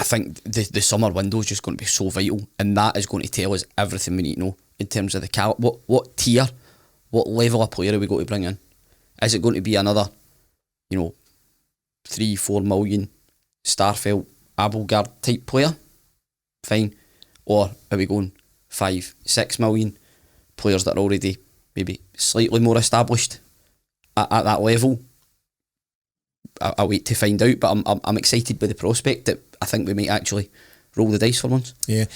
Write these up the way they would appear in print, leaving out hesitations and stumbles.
I think the summer window is just going to be so vital, and that is going to tell us everything we need to know in terms of the what tier, what level of player are we going to bring in? Is it going to be another, 3-4 million Starfelt, Abelgard type player? Fine. Or are we going 5-6 million players that are already maybe slightly more established at that level? I'll wait to find out, but I'm excited by the prospect that I think we might actually roll the dice for once. Yeah,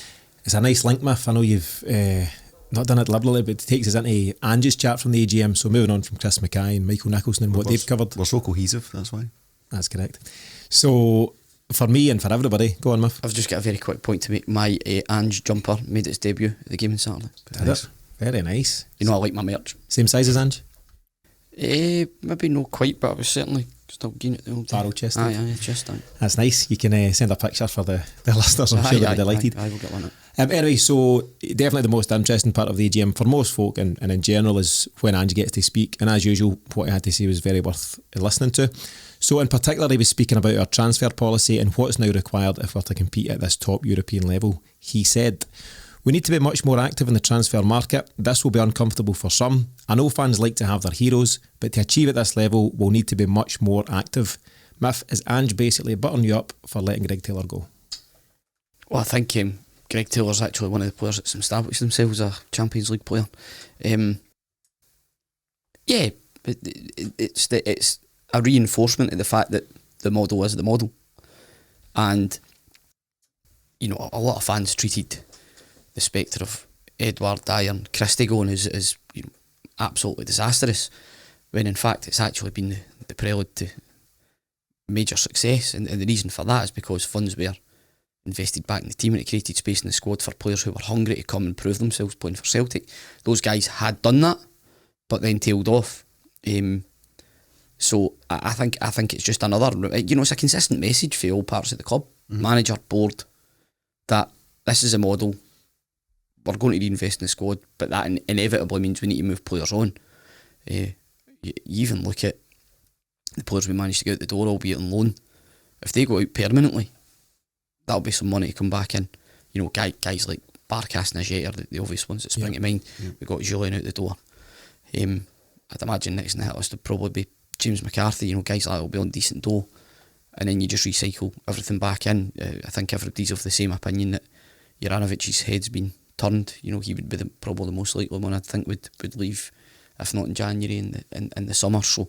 it's a nice link, Miff. I know you've not done it liberally, but it takes us into Ange's chat from the AGM. So moving on from Chris Mackay and Michael Nicholson and what they've covered. We're so cohesive, that's why. That's correct. So for me and for everybody, go on, Miff. I've just got a very quick point to make. My Ange jumper made its debut at the game on Saturday. Nice. Very nice. You know I like my merch. Same size as Ange? Maybe not quite, but I was certainly still getting it the old barrel chest. Aye, chest. That's nice. You can send a picture for the listeners. I'm sure they'll be delighted. I will get one. Anyway, so definitely the most interesting part of the AGM for most folk and in general is when Ange gets to speak, and as usual what he had to say was very worth listening to. So in particular he was speaking about our transfer policy and what's now required if we're to compete at this top European level. He said, "We need to be much more active in the transfer market. This will be uncomfortable for some. I know fans like to have their heroes, but to achieve at this level, we'll need to be much more active." Miff, is Ange basically buttoning you up for letting Greg Taylor go? Well, I think Greg Taylor's actually one of the players that's established themselves as a Champions League player. It's a reinforcement of the fact that the model is the model. And, a lot of fans treated the spectre of Edward Dyer and Christie going is absolutely disastrous, when in fact it's actually been the prelude to major success, and the reason for that is because funds were invested back in the team and it created space in the squad for players who were hungry to come and prove themselves playing for Celtic. Those guys had done that, but then tailed off. So I think it's just another, it's a consistent message for all parts of the club, manager, board, that this is a model. We're going to reinvest in the squad, but that inevitably means we need to move players on. You even look at the players we managed to get out the door, albeit on loan. If they go out permanently, that'll be some money to come back in. Guys like Barkas and Ajay, the obvious ones that spring to mind. We got Julian out the door. I'd imagine next in the hit list would probably be James McCarthy. Guys like that will be on decent dough, and then you just recycle everything back in. I think everybody's of the same opinion that Juranovic's head's been turned. He would be probably the most likely one I'd think would leave, if not in January, in the summer. So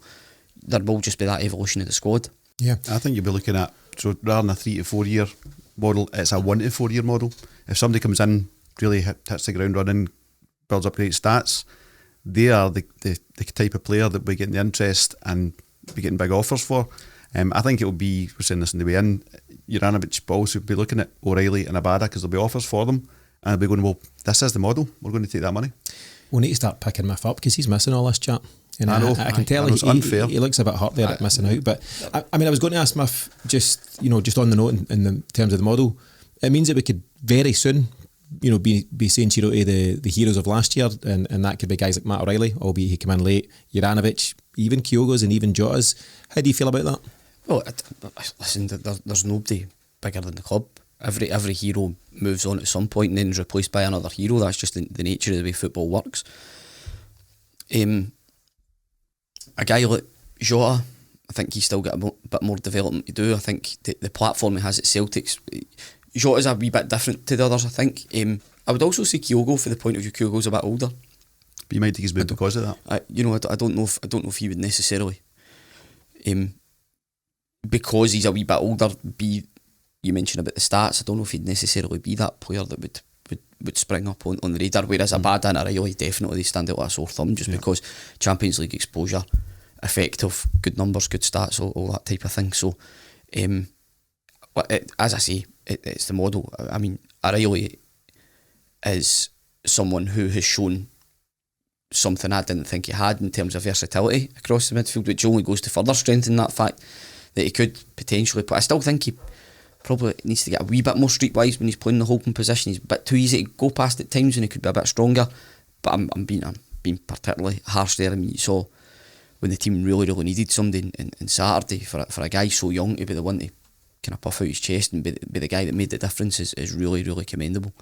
there will just be that evolution of the squad. Yeah, I think you'll be looking at, so rather than a 3 to 4 year model, it's a 1 to 4 year model. If somebody comes in, really hits the ground running, builds up great stats, they are the type of player that we're getting the interest and be getting big offers for. I think it will be, we're saying this in the way in, Juranovic, but also be looking at O'Reilly and Abada, because there'll be offers for them, and they'll be going, well, this is the model, we're going to take that money. We'll need to start picking Miff up because he's missing all this chat. And I know. I can tell it's unfair. He looks a bit hurt there at missing out. But I was going to ask Miff, just on the note in the terms of the model, it means that we could very soon, be saying cheerio to the heroes of last year, and that could be guys like Matt O'Reilly, albeit he came in late, Juranovic, even Kyogo's and even Jota's. How do you feel about that? Well, listen, there's nobody bigger than the club. Every hero moves on at some point and then is replaced by another hero. That's just the nature of the way football works. A guy like Jota, I think he's still got a bit more development to do. I think the platform he has at Celtics, Jota's a wee bit different to the others, I think. I would also say Kyogo, for the point of view, Kyogo's a bit older. But you might think he's moved because of that. I don't know if he would necessarily, because he's a wee bit older, you mentioned about the stats, I don't know if he'd necessarily be that player that would spring up on the radar, whereas Abada and O'Reilly definitely they stand out like a sore thumb, just because Champions League exposure, effect of good numbers, good stats, all that type of thing. So as I say, it's the model. I mean, O'Reilly is someone who has shown something I didn't think he had in terms of versatility across the midfield, which only goes to further strengthen that fact that he could potentially play. I still think he probably needs to get a wee bit more streetwise when he's playing the holding position. He's a bit too easy to go past at times, and he could be a bit stronger. But I'm being particularly harsh there. I mean, you saw when the team really needed somebody in Saturday for a guy so young to be the one to kind of puff out his chest and be the guy that made the difference is really, really commendable.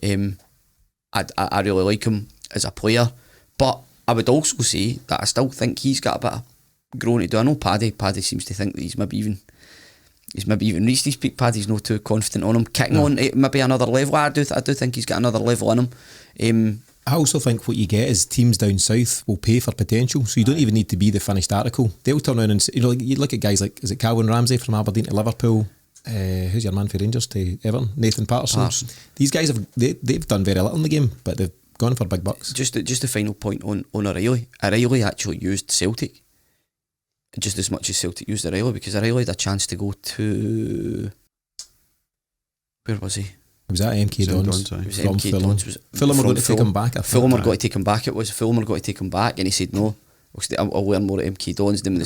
I really like him as a player, but I would also say that I still think he's got a bit of growing to do. I know Paddy seems to think that he's maybe even reached his peak. Paddy's not too confident on him kicking on maybe another level. I do think he's got another level in him. I also think what you get is teams down south will pay for potential, so you don't even need to be the finished article. They'll turn around and you look at guys like, is it Calvin Ramsey from Aberdeen to Liverpool? Who's your man for Rangers to Everton? Nathan Patterson. These guys they've done very little in the game, but they've gone for big bucks. Just a final point on O'Reilly. O'Reilly actually used Celtic just as much as Celtic used O'Reilly, because O'Reilly had a chance to go to, where was he? It was at MK Dons. It was MK Dons. Fulham were going to take him back. Fulham were going to take him back. Fulham were going to take him back, and he said no. I'll learn more at MK Dons. Then when the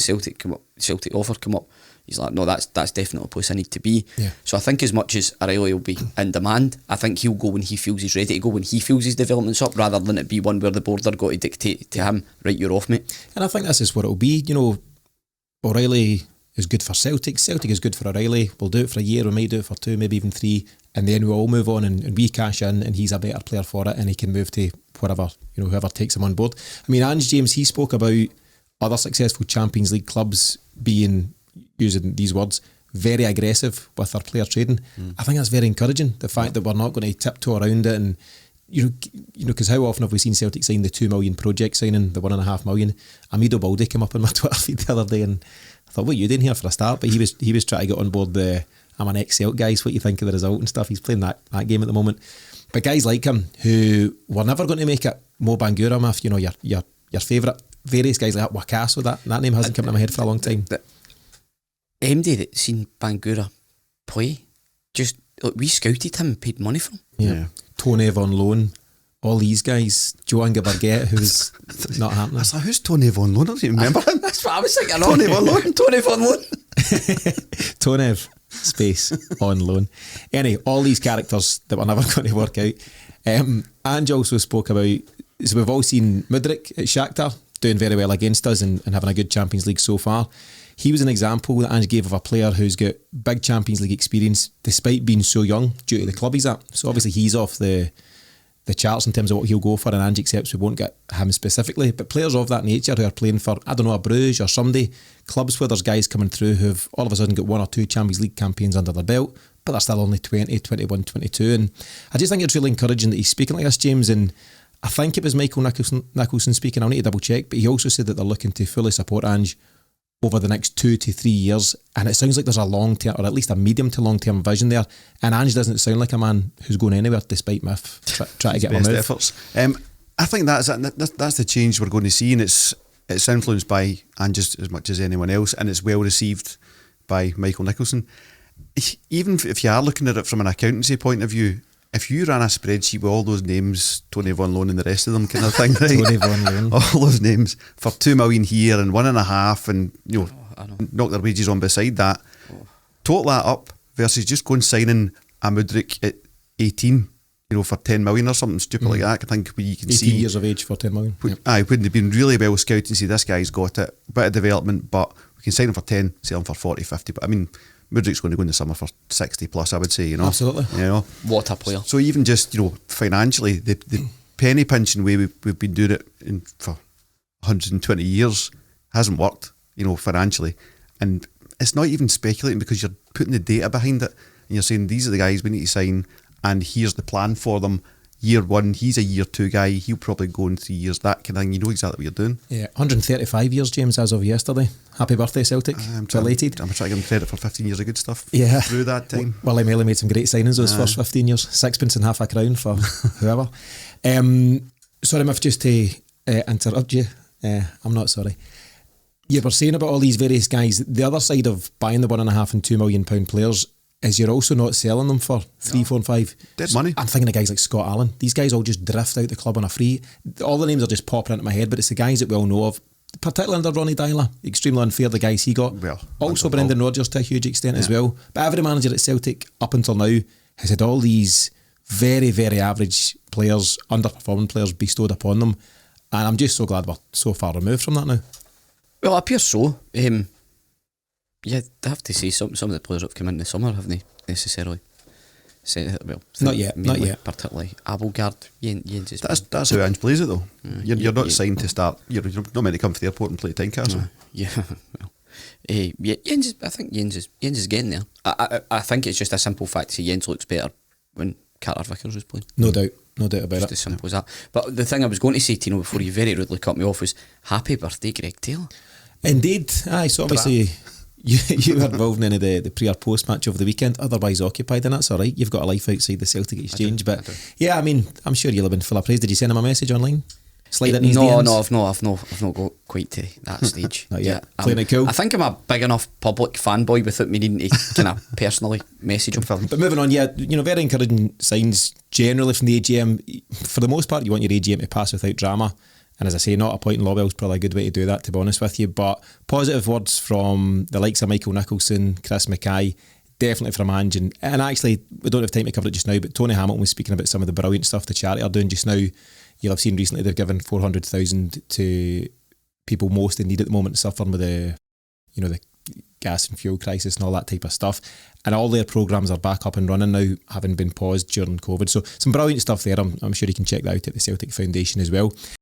Celtic offer come up, he's like, no, that's definitely a place I need to be. Yeah. So I think as much as O'Reilly will be in demand, I think he'll go when he feels he's ready to go, when he feels his development's up, rather than it be one where the board are going to dictate to him, right, you're off, mate. And I think this is what it'll be. O'Reilly is good for Celtic. Celtic is good for O'Reilly. We'll do it for a year, we might do it for 2, maybe even 3, and then we'll all move on and we cash in, and he's a better player for it, and he can move to wherever, whoever takes him on board. I mean, Ange James, he spoke about other successful Champions League clubs being, using these words, very aggressive with their player trading. I think that's very encouraging, the fact that we're not going to tiptoe around it, and because how often have we seen Celtic sign the 2 million project signing, the 1.5 million? Amido Baldi came up on my Twitter feed the other day, and I thought, what are you doing here for a start? But he was trying to get on board the I'm an ex-Celt guy, so what you think of the result and stuff. He's playing that game at the moment. But guys like him who were never going to make it, Mo Bangura, Math, your favourite, various guys like that, Wakaso, that name hasn't come to my head for a long time. MD that seen Bangura play, just we scouted him and paid money for him. Yeah. Tony Von Loan, all these guys, Joanga Bargett, who's not happening. I was like, who's Tony Von Loan? I don't even remember him. That's what I was thinking. Tony Von Loan. Tony Von Loan. Tonev space on loan. Anyway, all these characters that were never going to work out. Ange also spoke about, so we've all seen Mudryk at Shakhtar doing very well against us and having a good Champions League so far. He was an example that Ange gave of a player who's got big Champions League experience despite being so young due to the club he's at. So obviously he's off the charts in terms of what he'll go for, and Ange accepts we won't get him specifically, but players of that nature who are playing for, I don't know, a Bruges or somebody, clubs where there's guys coming through who've all of a sudden got 1 or 2 Champions League campaigns under their belt, but they're still only 20, 21, 22, and I just think it's really encouraging that he's speaking like this, James. And I think it was Michael Nicholson speaking, I'll need to double check, but he also said that they're looking to fully support Ange over the next 2 to 3 years, and it sounds like there's a long term, or at least a medium to long term vision there, and Ange doesn't sound like a man who's going anywhere despite Miff trying to get him a move. Efforts. I think that's the change we're going to see, and it's influenced by Ange as much as anyone else, and it's well received by Michael Nicholson. Even if you are looking at it from an accountancy point of view, if you ran a spreadsheet with all those names, Tony Von Loan and the rest of them kind of thing, right? Tony Von Loan. All those names for 2 million here and 1.5, and knock their wages on beside that. Total that up versus just going signing a Mudryk at 18, for 10 million or something stupid like that. I think you can 18 see 18 years of age for 10 million. Wouldn't have been really well scouted and see this guy's got it, bit of development, but we can sign him for 10, sell him for 40, 50. But I mean, Mudryk's going to go in the summer for 60 plus, I would say, Absolutely. What a player. So even just, financially, the penny pinching way we've been doing it for 120 years hasn't worked, financially. And it's not even speculating, because you're putting the data behind it and you're saying these are the guys we need to sign and here's the plan for them. Year 1, he's a year 2 guy, he'll probably go in 3 years, that kind of thing. You know exactly what you're doing. Yeah, 135 years, James, as of yesterday. Happy birthday, Celtic. Belated. I'm trying to give him credit for 15 years of good stuff through that time. Well, Emily made some great signings those first 15 years. 6pence and half a crown for whoever. Sorry, Miff, just to interrupt you. I'm not sorry. You were saying about all these various guys, the other side of buying the 1.5 and £2 million players is you're also not selling them for 3, 4 and 5. Dead money. I'm thinking of guys like Scott Allen. These guys all just drift out the club on a free. All the names are just popping into my head, but it's the guys that we all know of, particularly under Ronnie Dyler. Extremely unfair, the guys he got. Well, also Brendan Rodgers to a huge extent as well. But every manager at Celtic up until now has had all these very, very average players, underperforming players bestowed upon them, and I'm just so glad we're so far removed from that now. Well, it appears so. Yeah, I have to say some of the players that have come in the summer haven't necessarily said it well. Not yet, particularly Abelgard, Jens is That's how Ange plays it though. You're not signed to start. You're not meant to come to the airport and play Tynecastle. well, Jens. I think Jens is getting there. I think it's just a simple fact. See, Jens looks better when Carter Vickers was playing. No doubt about Just it. as simple as that. But the thing I was going to say, Tino, before you very rudely cut me off, was happy birthday, Greg Taylor. Indeed. Aye, so obviously you were involved in any of the pre or post match over the weekend, otherwise occupied, and that's all right. You've got a life outside the Celtic Exchange. I do. Yeah, I mean, I'm sure you'll have been full of praise. Did you send him a message online? Slide into his No, DMs? I've not got quite to that stage. Not yet. Playing it cool. I think I'm a big enough public fanboy without me needing to kind of personally message him. But moving on, yeah, very encouraging signs generally from the AGM. For the most part, you want your AGM to pass without drama. And as I say, not appointing Lobwell's probably a good way to do that, to be honest with you. But positive words from the likes of Michael Nicholson, Chris Mackay, definitely from Ange. And actually, we don't have time to cover it just now, but Tony Hamilton was speaking about some of the brilliant stuff the charity are doing just now. You'll have seen recently they've given 400,000 to people most in need at the moment, suffering with the gas and fuel crisis and all that type of stuff. And all their programmes are back up and running now, having been paused during COVID. So some brilliant stuff there. I'm sure you can check that out at the Celtic Foundation as well.